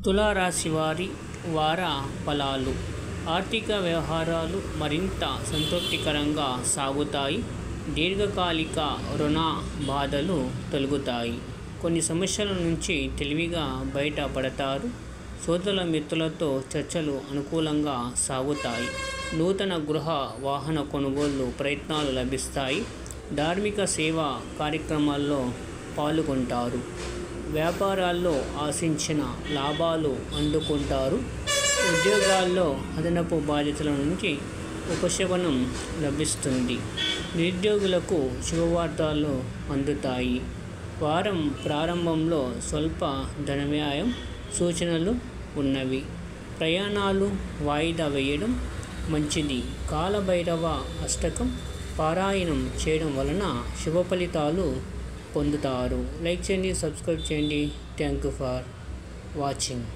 తులారాశి వారి వార ఫలాలు. ఆర్థిక వ్యవహారాలు మరింత సంతృప్తికరంగా సాగుతాయి. దీర్ఘకాలిక రుణ బాధలు తొలగుతాయి. కొన్ని సమస్యల నుంచి తెలివిగా బయటపడతారు. సోదరుల మిత్రులతో చర్చలు అనుకూలంగా సాగుతాయి. నూతన గృహ వాహన కొనుగోలు ప్రయత్నాలు లభిస్తాయి. ధార్మిక సేవా కార్యక్రమాల్లో పాల్గొంటారు. వ్యాపారాల్లో ఆశించిన లాభాలు అందుకుంటారు. ఉద్యోగాల్లో అదనపు బాధ్యతల నుంచి ఉపశమనం లభిస్తుంది. నిరుద్యోగులకు శుభవార్తలు అందుతాయి. వారం ప్రారంభంలో స్వల్ప ధనవ్యయం సూచనలు ఉన్నవి. ప్రయాణాలు వాయిదా వేయడం మంచిది. కాలభైరవ అష్టకం పారాయణం చేయడం వలన శుభ ఫలితాలు పొందుతారు. లైక్ చేయండి, సబ్స్క్రైబ్ చేయండి. Thank you for watching.